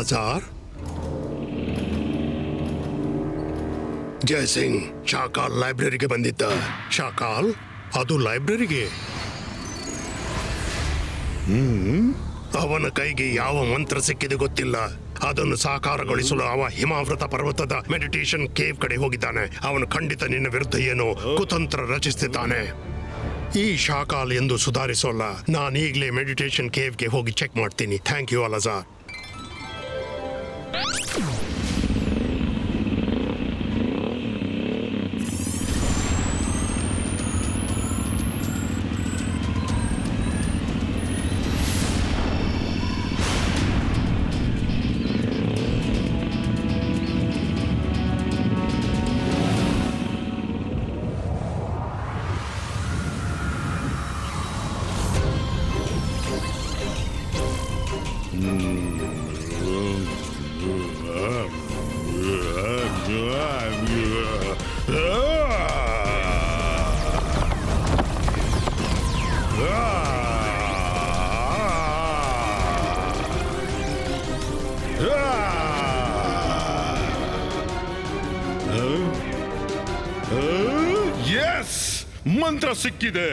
ಅಲಜಾರ್, ಜಯಸಿಂಗ್ ಶಾಕಾಲ್ ಲೈಬ್ರರಿಗೆ ಬಂದಿದ್ದ. ಶಾಕಾಲ್ ಅದು ಲೈಬ್ರರಿಗೆ. ಅವನ ಕೈಗೆ ಯಾವ ಮಂತ್ರ ಸಿಕ್ಕಿದೆ ಗೊತ್ತಿಲ್ಲ. ಅದನ್ನು ಸಾಕಾರಗೊಳಿಸಲು ಅವ ಹಿಮಾವೃತ ಪರ್ವತದ ಮೆಡಿಟೇಷನ್ ಕೇವ್ ಕಡೆ ಹೋಗಿದ್ದಾನೆ. ಅವನು ಖಂಡಿತ ನಿನ್ನ ವಿರುದ್ಧ ಏನೋ ಕುತಂತ್ರ ರಚಿಸುತ್ತಿದ್ದಾನೆ. ಈ ಶಾಕಾಲ್ ಎಂದು ಸುಧಾರಿಸೋಲ್ಲ. ನಾನು ಈಗಲೇ ಮೆಡಿಟೇಷನ್ ಕೇವ್ಗೆ ಹೋಗಿ ಚೆಕ್ ಮಾಡ್ತೀನಿ. ಥ್ಯಾಂಕ್ ಯು ಅಲಜಾರ್. ಮಂತ್ರ ಸಿಕ್ಕಿದೆ.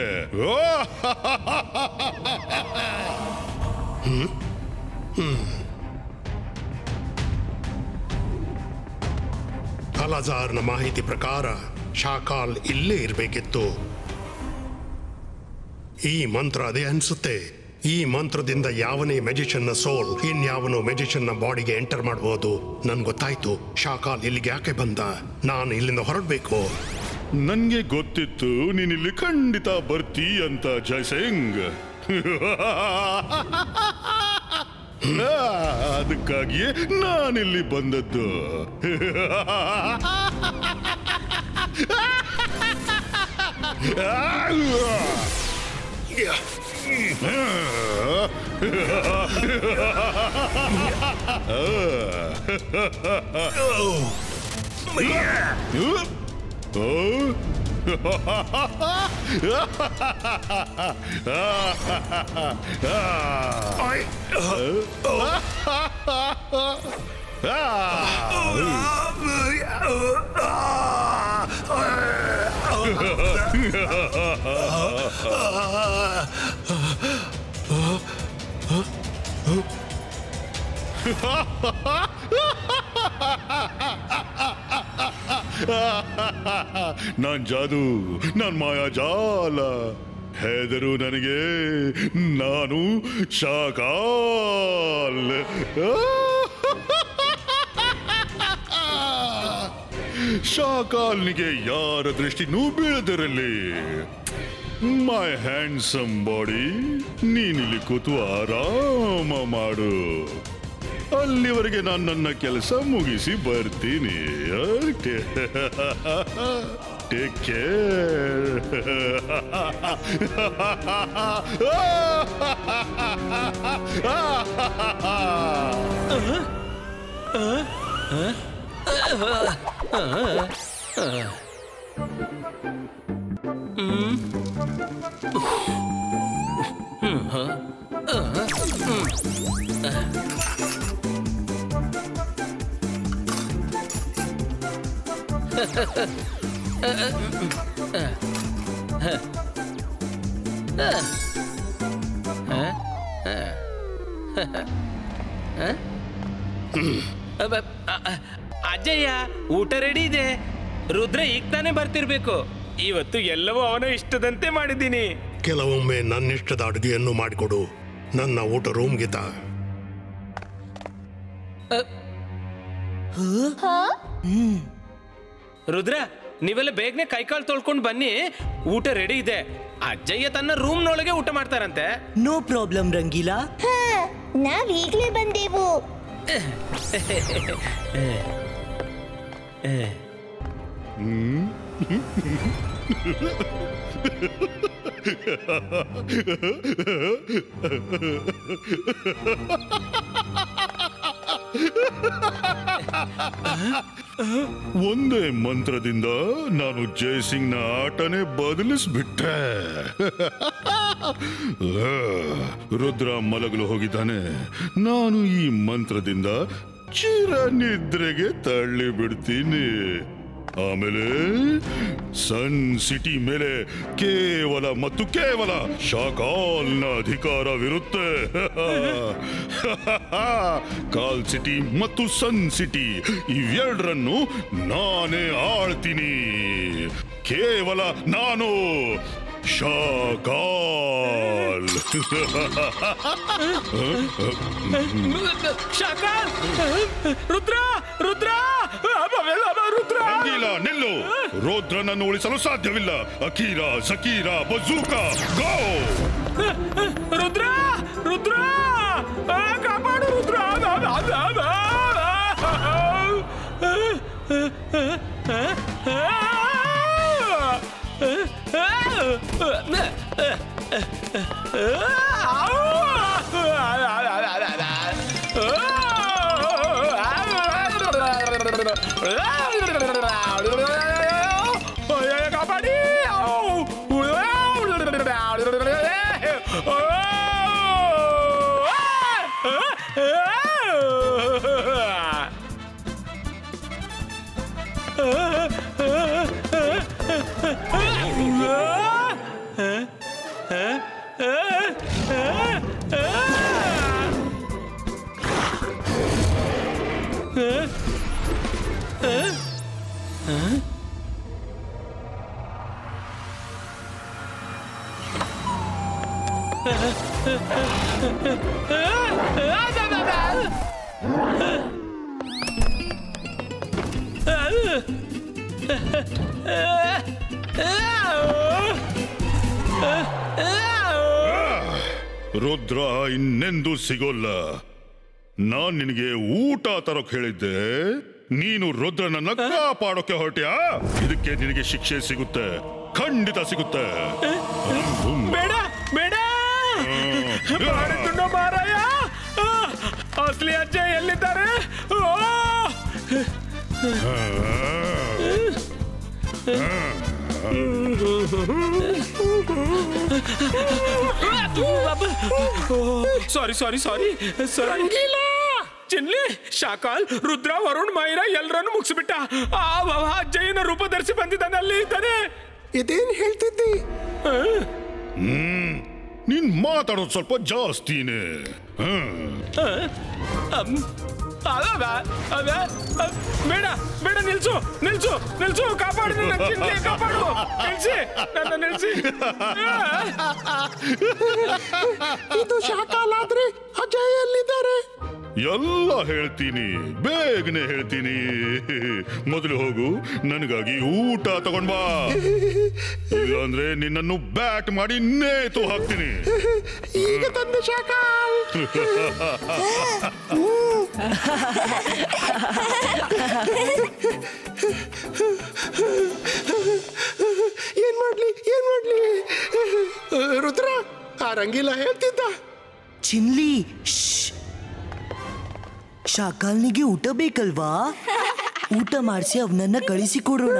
ಅಲಜಾರ್ನ ಮಾಹಿತಿ ಪ್ರಕಾರ ಶಾಕಾಲ್ ಇಲ್ಲೇ ಇರಬೇಕಿತ್ತು. ಈ ಮಂತ್ರ ಅದೇ ಅನ್ಸುತ್ತೆ. ಈ ಮಂತ್ರದಿಂದ ಯಾವನೇ ಮೆಜಿಷನ್ನ ಸೋಲ್ ಇನ್ಯಾವನೋ ಮೆಜಿಷನ್ನ ಬಾಡಿಗೆ ಎಂಟರ್ ಮಾಡಬಹುದು. ನನ್ ಗೊತ್ತಾಯ್ತು ಶಾಕಾಲ್ ಇಲ್ಲಿಗೆ ಯಾಕೆ ಬಂದ. ನಾನು ಇಲ್ಲಿಂದ ಹೊರಡ್ಬೇಕು. ನನ್ಗೆ ಗೊತ್ತಿತ್ತು ನೀನಿಲ್ಲಿ ಖಂಡಿತ ಬರ್ತೀ ಅಂತ ಜಯಸಿಂಗ್. ಅದಕ್ಕಾಗಿಯೇ ನಾನಿಲ್ಲಿ ಬಂದದ್ದು. ನಾನ್ ಜಾದು, ನಾನ್ ಮಾಯಾಜಾಲ. ಹೆದರು ನನಗೆ, ನಾನು ಶಾಕಾಲ್. ಶಾಕಾಲ್ನಿಗೆ ಯಾರ ದೃಷ್ಟಿನೂ ಬೀಳದಿರಲಿ. ಮೈ ಹ್ಯಾಂಡ್ಸಮ್ ಬಾಡಿ, ನೀನಿಲ್ಲಿ ಕೂತು ಆರಾಮ ಮಾಡು. ಅಲ್ಲಿವರೆಗೆ ನಾನು ನನ್ನ ಕೆಲಸ ಮುಗಿಸಿ ಬರ್ತೀನಿ. Take care. ಅಜ್ಜಯ್ಯ, ಊಟ ರೆಡಿ ಇದೆ. ರುದ್ರ ಈಗ ತಾನೇ ಬರ್ತಿರ್ಬೇಕು. ಇವತ್ತು ಎಲ್ಲವೂ ಅವನ ಇಷ್ಟದಂತೆ ಮಾಡಿದ್ದೀನಿ. ಕೆಲವೊಮ್ಮೆ ನನ್ನಿಷ್ಟದ ಅಡುಗೆಯನ್ನು ಮಾಡಿಕೊಡು. ನನ್ನ ಊಟ ರೂಮ್ಗೆ ತಾ. ರುದ್ರ, ನೀವೆಲ್ಲ ಬೇಗನೆ ಕೈಕಾಲು ತೊಳ್ಕೊಂಡು ಬನ್ನಿ. ಊಟ ರೆಡಿ ಇದೆ. ಅಜ್ಜಯ್ಯ ತನ್ನ ರೂಮ್ನೊಳಗೆ ಊಟ ಮಾಡ್ತಾರಂತೆ. No problem Rangeela. ನಾವ್ ಈಗ್ಲೇ ಬಂದೆವು. ಒಂದೇ ಮಂತ್ರದಿಂದ ನಾನು ಜಯಸಿಂಗ್ನ ಆಟನೇ ಬದಲಿಸ್ಬಿಟ್ಟೆ. ರುದ್ರ ಮಲಗಲು ಹೋಗಿದ್ದಾನೆ. ನಾನು ಈ ಮಂತ್ರದಿಂದ ಚಿರ ನಿದ್ರೆಗೆ ತಳ್ಳಿ ಬಿಡ್ತೀನಿ. ಆಮೇಲೆ ಸನ್ ಸಿಟಿ ಮೇಲೆ ಕೇವಲ ಮತ್ತು ಕೇವಲ ಶಾಕಾಲ್ನ ಅಧಿಕಾರವಿರುತ್ತೆ. ಕಾಲ್ ಸಿಟಿ ಮತ್ತು ಸನ್ ಸಿಟಿ ಇವೆರಡರನ್ನು ನಾನೇ ಆಳ್ತೀನಿ. ಕೇವಲ ನಾನು ಶಾಕಾಲ್. ಶಾಕಾಲ್, ರುದ್ರ ರುದ್ರ ರುದ್ರ, ನಿಲ್ಲು. ರುದ್ರನನ್ನು ಉಳಿಸಲು ಸಾಧ್ಯವಿಲ್ಲ. ಅಕೀರಾ, ಜಕೀರಾ, ಬಜೂಕಾ, ಗೋ! ರುದ್ರ ರುದ್ರ, ಕಾಪಾಡು ರುದ್ರ. ಕಾಪಾಡಿ. ರುದ್ರ ಇನ್ನೆಂದೂ ಸಿಗೋಲ್ಲ. ನಾನ್ ನಿನಗೆ ಊಟ ತರೋಕ್ ಹೇಳಿದ್ದೆ, ನೀನು ರುದ್ರನನ್ನ ಕಾಪಾಡೋಕೆ ಹೊರಟ್ಯಾ? ಇದಕ್ಕೆ ನಿನಗೆ ಶಿಕ್ಷೆ ಸಿಗುತ್ತೆ, ಖಂಡಿತ ಸಿಗುತ್ತೆ. ಬೇಡ ಬೇಡ ಮಾರಾಯ. ಅಸಲಿ ಅಜ್ಜಯ್ ಎಲ್ಲಿದ್ದಾರೆ? ಸಾರಿ ಸಾರಿ ಸಾರಿ ಸಾರಿ. ಚಿನ್ಲಿ, ಶಾಕಾಲ್, ರುದ್ರ, ವರುಣ್, ಮೈರಾ ಎಲ್ಲರನ್ನು ಮುಗಿಸ್ಬಿಟ್ಟ. ಅಜ್ಜಯ್ಯನ ರೂಪ ಧರಿಸಿ ಬಂದಿದ್ದಾನೆ, ಅಲ್ಲಿ ಇದ್ದಾನೆ. ಇದೇನ್ ಹೇಳ್ತಿದ್ದಿ? ನೀನ್ ಮಾತಾಡೋದು ಸ್ವಲ್ಪ ಜಾಸ್ತಿನೇ. ಬೇಡ ಬೇಡ, ನಿಲ್ಸು ನಿಲ್ಸು ನಿಲ್ಸು, ಕಾಪಾಡು ನನ್ನ ಚಿನ್ಲಿ, ಕಾಪಾಡು, ನಿಲ್ಸಿ ನನ್ನ, ನಿಲ್ಸಿ. ಇದು ಶಾಕಾಲ್ ಆದ್ರೆ ಅಜಯ್ ಎಲ್ಲಿದ್ದಾರೆ? ಎಲ್ಲ ಹೇಳ್ತೀನಿ, ಬೇಗನೆ ಹೇಳ್ತೀನಿ. ಮೊದಲು ಹೋಗು, ನನಗಾಗಿ ಊಟ ತಗೊಂಡ್ ಬಾ. ಇಲ್ಲಾಂದ್ರೆ ನಿನ್ನನ್ನು ಬ್ಯಾಟ್ ಮಾಡಿ ನೇತು ಹಾಕ್ತೀನಿ. ಈಗ ತಂದೆ ಶಾಕಾಲ್. ಏನ್ ಮಾಡ್ಲಿ ಏನ್ ಮಾಡ್ಲಿ? ರುದ್ರ, ಆ ರಂಗಿಲ್ಲ ಹೇಳ್ತಿದ್ದ. ಚಿನ್ಲಿ, ಶಾಕಾಲ್ನಿಗೆ ಊಟ ಬೇಕಲ್ವಾ? ಊಟ ಮಾಡಿಸಿ ಅವನನ್ನ ಕಳಿಸಿ ಕೊಡೋಣ.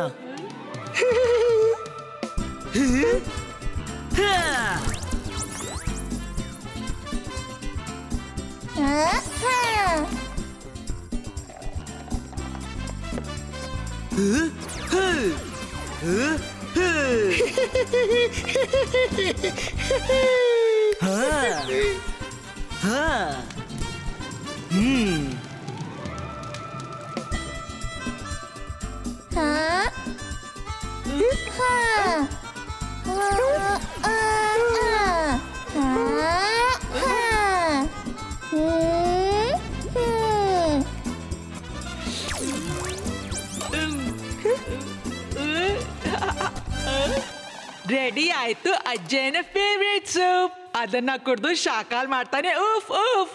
ರೆಡಿ ಆಯ್ತು ಅಜ್ಜಯ್ಯನ ಫೇವ್ರೇಟ್ ಸೂಪ್. ಅದನ್ನ ಕುಡಿದು ಶಾಕಾಲ್ ಮಾಡ್ತಾನೆ. ಉಫ್ ಉಫ್.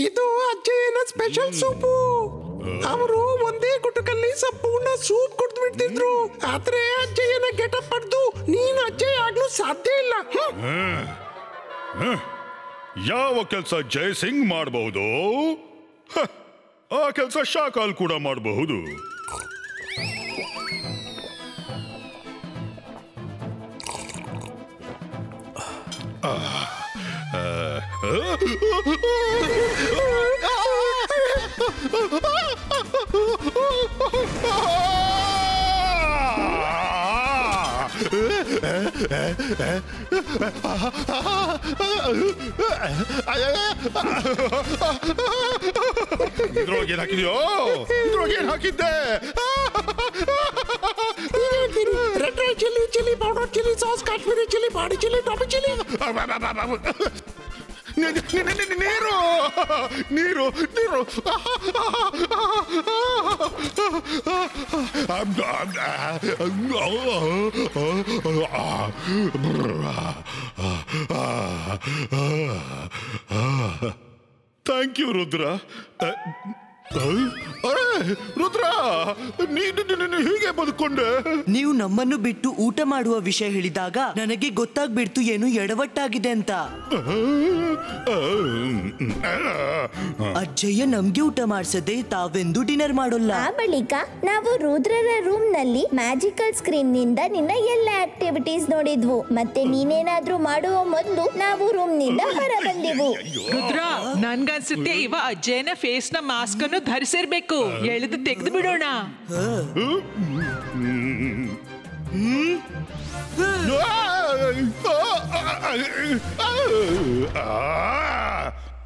ಇದು ಅಜ್ಜಯ್ಯನ ಸ್ಪೆಷಲ್ ಸೂಪು. ಅವರು ಒಂದೇ ಗುಟುಕಲ್ಲಿ ಸಂಪೂರ್ಣ ಸೂಪ್ ಕುಡಿದ್ಬಿಟ್ರು. ಹೇಳ್ತಿದ್ರು. ಆದ್ರೆ ಅಜ್ಜಯ್ಯನ ಗೆಟಪ್ ಪಡೆದು ನೀನು ಅಜ್ಜಯ್ಯ ಆಗ್ಲೂ ಸಾಧ್ಯ ಇಲ್ಲ. ಯಾವ ಕೆಲಸ ಜಯಸಿಂಗ್ ಮಾಡಬಹುದು, ಆ ಕೆಲಸ ಶಾಕಾಲ್ ಕೂಡ ಮಾಡಬಹುದು. ಇದ್ರೊಳಗೇನ್ ಹಾಕಿದ್ಯೋ? ಇದ್ರೊಳಗೇನ್ ಹಾಕಿದ್ದೆ? Red rice chilli, chilli powder, chilli sauce, Kashmiri chilli, ಬಾಡಿ ಚಿಲ್ಲಿ, ಟಾಪಿ ಚಿಲ್ಲಿ. ನೀರು ನೀರು ನೀರು. Thank you Rudra. ರುದ್ರ, ನೀನು ಹೀಗೆ ಬದುಕೊಂಡೆ? ನೀವು ನಮ್ಮನ್ನು ಬಿಟ್ಟು ಊಟ ಮಾಡುವ ವಿಷಯ ಹೇಳಿದಾಗ ನನಗೆ ಗೊತ್ತಾಗ್ಬಿಡ್ತು ಏನು ಎಡವಟ್ಟಾಗಿದೆ ಅಂತ. ಅಜ್ಜಯ್ಯ ನಮ್ಗೆ ಊಟ ಮಾಡ್ಸದೆ ತಾವೆಂದು ಡಿನ್ನರ್ ಮಾಡೋಲ್ಲ. ಆ ಬಳಿಕ ನಾವು ರುದ್ರರ ರೂಮ್ ನಲ್ಲಿ ಮ್ಯಾಜಿಕಲ್ ಸ್ಕ್ರೀನ್ ನಿಂದ ನಿನ್ನ ಎಲ್ಲ ಆಕ್ಟಿವಿಟೀಸ್ ನೋಡಿದ್ವು. ಮತ್ತೆ ನೀನೇನಾದ್ರೂ ಮಾಡುವ ಮೊದಲು ನಾವು ರೂಮ್ ನಿಂದ ಹೊರ ಬಂದೆವು. ರುದ್ರ, ನನ್ಗನ್ಸುತ್ತೆ ಇವ ಅಜ್ಜಯ್ಯನ ಫೇಸ್ ನ ಮಾಸ್ಕ್ ಅನ್ನು ಧರಿಸಿರ್ಬೇಕು. ಎಳೆದು ತೆಗೆದು ಬಿಡೋಣ.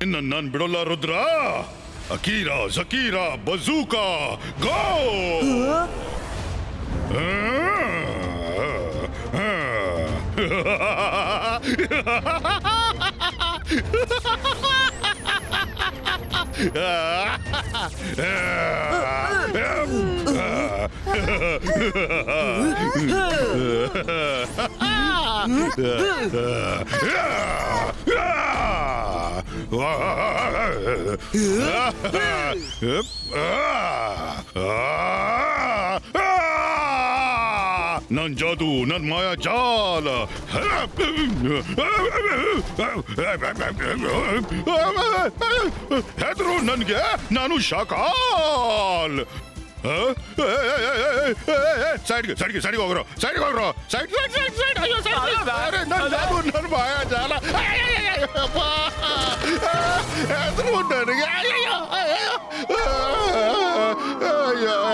ಇನ್ನು ನಾನ್ ಬಿಡೋಲ್ಲ ರುದ್ರ. ಅಕೀರಾ ಜಕೀರಾ ಬಜೂಕಾ ಗೋ. ನನ್ ಜಾದು, ನನ್ ಮಾಯಾ ಜಾಲ. ಹೆದ್ರು ನನ್ಗೆ, ನಾನು ಶಾಕಾಲ್. ಸೈಡ್ಗೆ ಸೈಡ್ಗೆ ಸೈಡ್ಗೆ ಹೋಗ್ರೋ, ಸೈಡ್ಗೆ ಹೋಗ್ರೋ, ಸೈಡ್ ಸೈಡ್ ಸೈಡ್ ಸೈಡ್. ಅಯ್ಯೋ ಸೈಡ್, ನನ್ನ ಮಾಯಾ ಜಾಲ. ಹೆದ್ರು ನನಗೆ,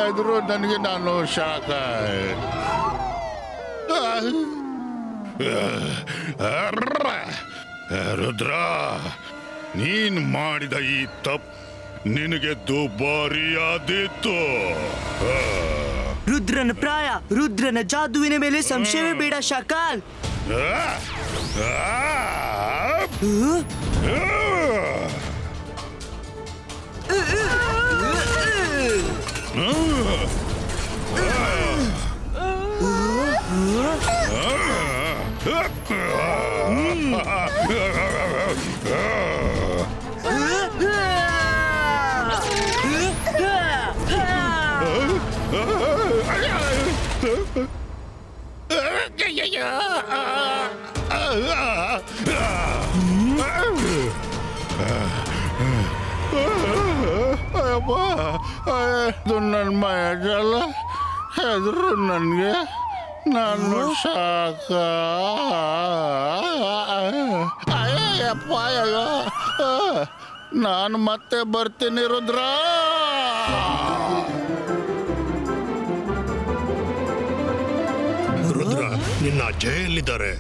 ಹೆದ್ರು ನನಗೆ, ನಾನು ಶಾಕಾಲ್. ರುದ್ರ, ನೀನ್ ಮಾಡಿದ ಈ ತಪ್ಪು ನಿನಗೆ ದುಬಾರಿಯಾದಿತ್ತು. ರುದ್ರನ ಪ್ರಾಯ, ರುದ್ರನ ಜಾದುವಿನ ಮೇಲೆ ಸಂಶಯವೇ ಬೇಡ ಶಾಕಾಲ್. ನನ್ನ ಮಾಯಾ ಜಾಲ. ಹೆದ್ರು ನನಗೆ, ನಾನು ಶಾಕ. ಅಯ್ಯಪ್ಪ, ಅಯ್ಯೋ, ನಾನು ಮತ್ತೆ ಬರ್ತೀನಿ ರುದ್ರ. ರುದ್ರ, ನಿನ್ನ ಅಜ್ಜಯ್ಯಲ್ಲಿದ್ದಾರೆ.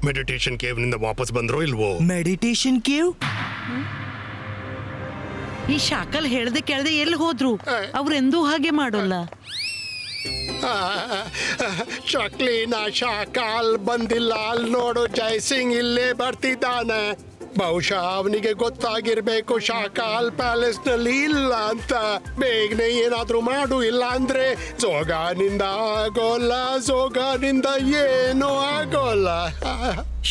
ಮೆಡಿಟೇಷನ್ ಕೇವ್ ನಿಂದ ವಾಪಸ್ ಬಂದ್ರೋ ಇಲ್ವೋ? Meditation cave? ಈ ಶಾಕಲ್ ಹೇಳ್ದೆ ಕೇಳ್ದೆ ಎಲ್ಲಿ ಹೋದ್ರು? ಅವ್ರೆಂದೂ ಹಾಗೆ ಮಾಡೋಲ್ಲ. ಚಕ್ಲಿನ ಶಾಕಾಲ್ ಬಂದಿಲ್ಲ. ಅಲ್ಲಿ ನೋಡು, ಜಯಸಿಂಗ್ ಇಲ್ಲೇ ಬರ್ತಿದ್ದಾನೆ. ಬಹುಶಃ ಅವನಿಗೆ ಗೊತ್ತಾಗಿರ್ಬೇಕು ಶಾಕಾಲ್ ಪ್ಯಾಲೇಸ್ ನಲ್ಲಿ ಇಲ್ಲ ಅಂತ. ಬೇಗನೆ ಏನಾದ್ರೂ ಮಾಡು, ಇಲ್ಲ ಅಂದ್ರೆ ಜೋಗಾನಿಂದ ಆಗೋಲ್ಲ, ಜೋಗಾನಿಂದ ಏನೂ ಆಗೋಲ್ಲ.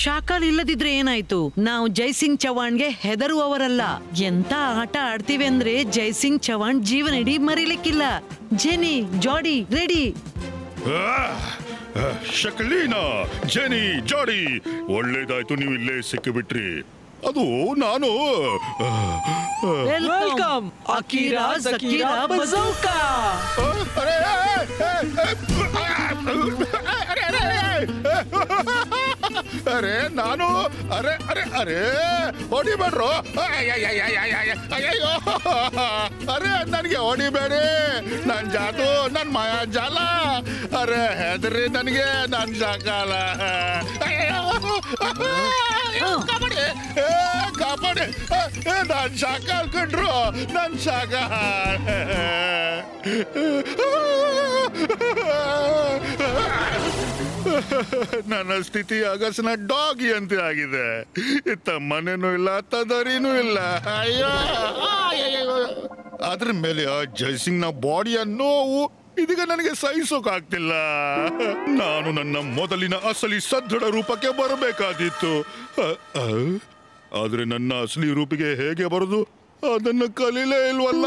ಶಾಕಾಲ್ ಇಲ್ಲದಿದ್ರೆ ಏನಾಯ್ತು? ನಾವು ಜೈಸಿಂಗ್ ಚವಾಣ್ಗೆ ಹೆದರುವವರಲ್ಲ. ಎಂತ ಆಟ ಆಡ್ತೀವಿ ಅಂದ್ರೆ ಜೈಸಿಂಗ್ ಚವಾಣ್ ಜೀವನ ಇಡೀ ಮರಿಲಿಕ್ಕಿಲ್ಲ. ಜೆನಿ, ಜಾಡಿ ರೆಡಿ. ಶಕ್ಲೀನಾ, ಜೆನಿ, ಜಾಡಿ, ಒಳ್ಳೇದಾಯ್ತು ನೀವು ಇಲ್ಲೇ ಸಿಕ್ಕಿಬಿಟ್ರಿ. ಅದು ನಾನು ವೆಲ್ಕಮ್ ಅಕೀರಾ ಜಕೀರಾ ಬಜೌಕಾ. ಅರೆ ನಾನು ಅರೆ ಅರೆ ಅರೆ ಹೊಡಿಬೇಡ್ರು. ಅಯ್ಯೋ ಅರೆ ನನಗೆ ಹೊಡಿಬೇಡಿ. ನನ್ ಜಾದು ನನ್ ಮಾಯಾ ಜಾಲ. ಅರೆ ಹೆದರಿ ನನಗೆ ನನ್ ಜಾಕಾಲ. ಕಾಪಾಡಿ ಕಾಪಾಡಿ. ನನ್ ಶಾಕಾಲ್ ಕಂಡ್ರು ನನ್ ಶಾಕಾಲ್. ನನ್ನ ಸ್ಥಿತಿ ಅಗಸನ ಡಾಗಿ ಅಂತ ಆಗಿದೆ. ಇತ್ತ ಮನೆನೂ ಇಲ್ಲ, ತದರಿನೂ ಇಲ್ಲ. ಅಯ್ಯೋ ಅದ್ರ ಮೇಲೆ ಆ ಜೈಸಿಂಗ್ ನ ಬಾಡಿಯ ನೋವು ಇದೀಗ ನನಗೆ ಸಹಿಸೋಕಾಗ್ತಿಲ್ಲ. ನಾನು ನನ್ನ ಮೊದಲಿನ ಅಸಲಿ ಸದೃಢ ರೂಪಕ್ಕೆ ಬರಬೇಕಾದಿತ್ತು. ಆದ್ರೆ ನನ್ನ ಅಸಲಿ ರೂಪಿಗೆ ಹೇಗೆ ಬರೋದು ಅದನ್ನು ಕಲೀಲೇ ಇಲ್ವಲ್ಲ.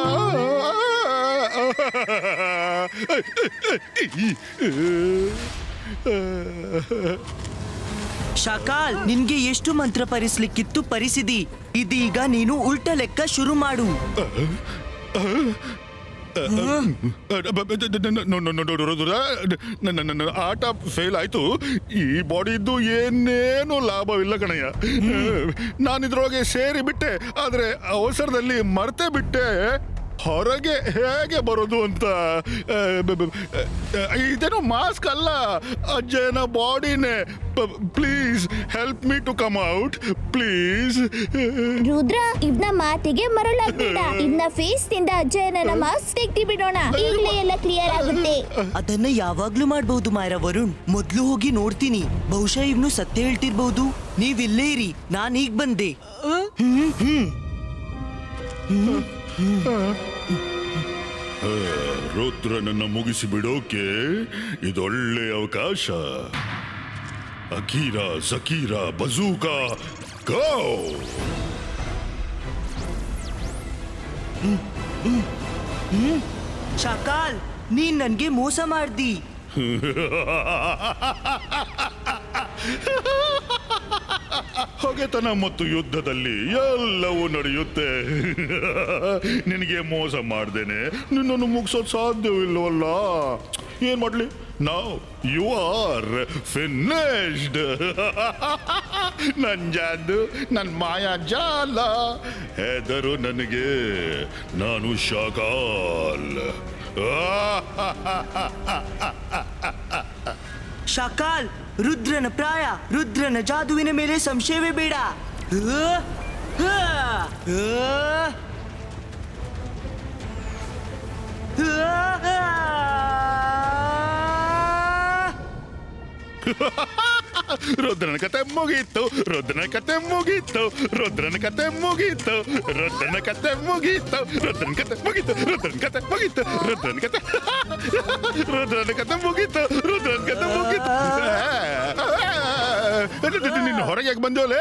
ಶಕಾಲ್, ನಿನ್ಗೆ ಎಷ್ಟು ಮಂತ್ರ ಪರಿಸ್ಲಿಕ್ಕಿತ್ತು ಪರಿಸಿದಿ. ಇದೀಗ ನೀನು ಉಲ್ಟ ಲೆಕ್ಕ ಶುರು ಮಾಡು. ನನ್ನ ಆಟ ಫೇಲ್ ಆಯ್ತು. ಈ ಬಾಡಿ ಇದ್ದು ಏನೇನು ಲಾಭವಿಲ್ಲ ಕಣಯ್ಯ. ನಾನಿದ್ರೊಳಗೆ ಸೇರಿ ಬಿಟ್ಟೆ, ಆದ್ರೆ ಅವಸರದಲ್ಲಿ ಮರ್ತೆ ಬಿಟ್ಟೆ ಹೊರಗೆ ಹೇಗೆ ಬರೋದು ಅಂತ. ಇದೇನು ಮಾಸ್ಕ್ ಅಲ್ಲ, ಅಜ್ಜನ ಬಾಡಿನೇ. Please help me to come out please. Rudra, ಇವ್ನ ಮಾತಿಗೆ ಮರಳಾಗ್ಬೇಡ. ಇವ್ನ ಫೇಸ್ ನಿಂದ ಅಜ್ಜಯ್ಯನ ಮಾಸ್ಕ್ ತೆಗ್ದು ಬಿಡೋಣ. ಈಗಲೇ ಎಲ್ಲ ಕ್ಲಿಯರ್ ಆಗುತ್ತೆ. ಅದನ್ನ ಯಾವಾಗ್ಲೂ ಮಾಡ್ಬಹುದು ಮಾಯರ ವರುಣ್. ಮೊದ್ಲು ಹೋಗಿ ನೋಡ್ತೀನಿ. ಬಹುಶಃ ಇವ್ನು ಸತ್ಯ ಹೇಳ್ತಿರ್ಬಹುದು. ನೀವಿಲ್ಲೇ ಇರಿ, ನಾನ್ ಈಗ ಬಂದೆ. ರುದ್ರನನ್ನ ಮುಗಿಸಿ ಬಿಡೋಕೆ ಇದೊಳ್ಳೆ ಅವಕಾಶ. ಅಕೀರಾ ಜಕೀರಾ ಬಜೂಕಾ ಗೋ. ಶಕಾಲ್, ನೀನ್ ನನ್ಗೆ ಮೋಸ ಮಾಡ್ದಿ. ಹೊಗೆತನ ಮತ್ತು ಯುದ್ಧದಲ್ಲಿ ಎಲ್ಲವೂ ನಡೆಯುತ್ತೆ. ನಿನಗೆ ಮೋಸ ಮಾಡ್ದೇನೆ ನಿನ್ನನ್ನು ಮುಗಿಸೋದು ಸಾಧ್ಯವಿಲ್ಲವಲ್ಲ. ಏನ್ ಮಾಡ್ಲಿ? Now you are finished. ನನ್ ಜಾದು ನನ್ ಮಾಯಾ ಜಾಲ. ಹೆದರು ನನಗೆ, ನಾನು ಶಕಾಲ್. ಶಕಾಲ್, ರುದ್ರನ ಪ್ರಾಯ, ರುದ್ರನ ಜಾದುವಿನ ಮೇಲೆ ಸಂಶಯವೇ ಬೇಡ. ರುದ್ರನ ಕತೆ ಮುಗೀತು, ರುದ್ರನ ಕತೆ ಮುಗೀತು, ರುದ್ರನ ಕತೆ ಮುಗೀತು, ರುದ್ರನ ಕತೆ ಮುಗೀತು, ರುದ್ರನ ಕತೆ ಮುಗೀತು, ರುದ್ರನ ಕತೆ ಮುಗೀತು, ರುದ್ರನ ಕತೆ ರುದ್ರನ ಕತೆ ಮುಗೀತು, ರುದ್ರನ ಕತೆ ಮುಗೀತು. ನಿನ್ನ ಹೊರಗೆ ಯಾಕೆ ಬಂದೋಲೆ?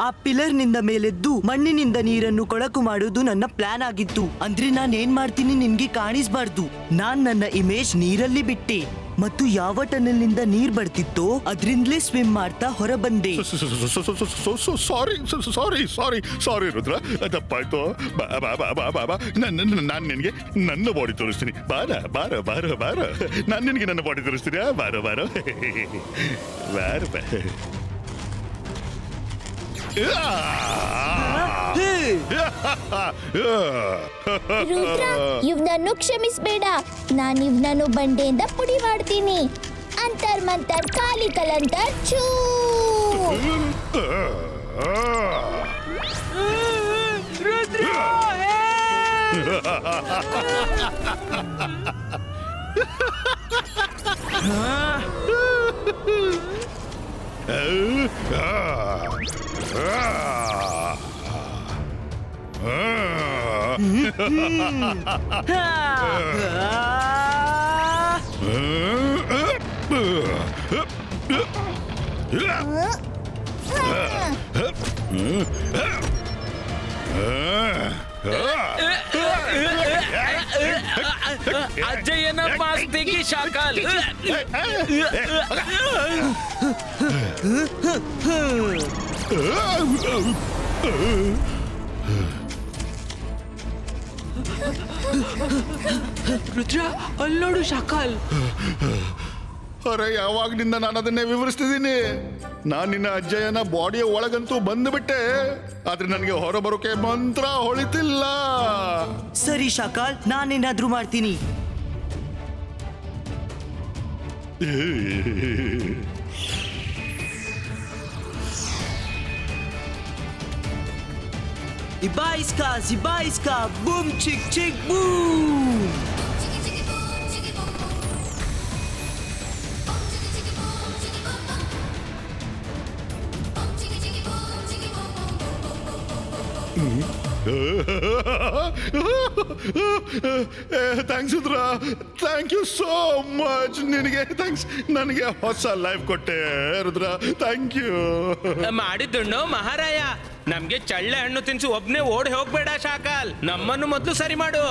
ಆ ಪಿಲ್ಲರ್ ನಿಂದ ಮೇಲೆದ್ದು ಮಣ್ಣಿನಿಂದ ನೀರನ್ನು ಕೊಳಕು ಮಾಡುವುದು ನನ್ನ ಪ್ಲಾನ್ ಆಗಿತ್ತು. ಅಂದ್ರೆ ನಾನ್ ಏನ್ ಮಾಡ್ತೀನಿ ನಿನ್ಗೆ ಕಾಣಿಸ್ಬಾರ್ದು. ನಾನ್ ನನ್ನ ಇಮೇಜ್ ನೀರಲ್ಲಿ ಬಿಟ್ಟೆ ಮತ್ತು ಯಾವ ಟನಲ್ ನಿಂದ ನೀರ್ ಬರ್ತಿತ್ತೋ ಅದ್ರಿಂದಲೇ ಸ್ವಿಮ್ ಮಾಡ್ತಾ ಹೊರ ಬಂದೆ. ಸಾರಿ ರುದ್ರ, ತಪ್ಪಾಯ್ತು. ನಾನ್ ನಿನ್ಗೆ ನನ್ನ ಬಾಡಿ ತೋರಿಸ್ತೀನಿ. ಬಾರ ಬಾರ ಬಾರ ಬಾರ, ನಾನ್ ನಿನ್ಗೆ ನನ್ನ ಬಾಡಿ ತೋರಿಸ್ತೀನಿ. ಬಾರ ಬಾರ ಬಾರ ಬಾ. ರುದ್ರ, ಇವ್ನನ್ನು ಕ್ಷಮಿಸ್ಬೇಡ. ನಾನು ಇವ್ನನ್ನು ಬಂಡೆಯಿಂದ ಪುಡಿ ಮಾಡ್ತೀನಿ. ಅಂತರ್ ಮಂತರ್ ಕಾಲಿ ಕಲಂತರ್ ಚೂ. ರುದ್ರ, ಅಜ್ಜಯ್ಯನ ಪಾಸ್ ತೆಗಿ ಶಾಕಾಲ್. ರುದ್ರ ಅಲ್ಲೋಡು ಶಾಕಾಲ್. ಅರೆ ಯಾವಾಗ್ನಿಂದ ನಾನು ಅದನ್ನೇ ವಿವರಿಸ್ತಿದ್ದೀನಿ. ನಾನು ನಿನ್ನ ಅಜ್ಜಯ್ಯನ ಬಾಡಿಯ ಒಳಗಂತೂ ಬಂದ್ಬಿಟ್ಟೆ, ಆದ್ರೆ ನನಗೆ ಹೊರಬರೋಕೆ ಮಂತ್ರ ಹೊಳಿತಿಲ್ಲ. ಸರಿ ಶಾಕಾಲ್, ನಾನೇನಾದ್ರೂ ಮಾಡ್ತೀನಿ. ಇಬಾಯಿಸ್ಕಾ boom chick chick boom. Thanks Rudra, thank you so much. ನಿನಗೆ ಥ್ಯಾಂಕ್ಸ್, ನನಗೆ ಹೊಸ ಲೈಫ್ ಕೊಟ್ಟೆ ರುದ್ರ, ಥ್ಯಾಂಕ್ ಯು. ಮಾಡಿದ್ದುಣ್ಣು ಮಹಾರಾಯ, ನಮ್ಗೆ ಚಳ್ಳೆ ಹಣ್ಣು ತಿನ್ಸಿ ಒಬ್ನೇ ಓಡಿ ಹೋಗ್ಬೇಡ ಶಾಕಾಲ್, ನಮ್ಮನ್ನು ಮೊದ್ಲು ಸರಿ ಮಾಡು.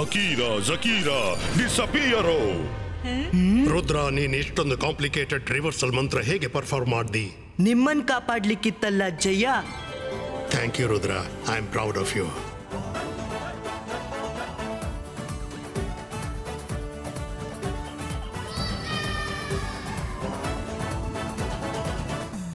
ಅಕೀರಾ ಜಕೀರಾ ಡಿಸಪಿಯರೋ. ರುದ್ರ, ನೀನ್ ಇಷ್ಟೊಂದು ಕಾಂಪ್ಲಿಕೇಟೆಡ್ ರಿವರ್ಸಲ್ ಮಂತ್ರ ಹೇಗೆ ಪರ್ಫಾರ್ಮ್ ಮಾಡ್ದಿ? ನಿಮ್ಮನ್ ಕಾಪಾಡ್ಲಿಕ್ಕಿತ್ತಲ್ಲ Jaya. Thank you Rudra, I am proud of you.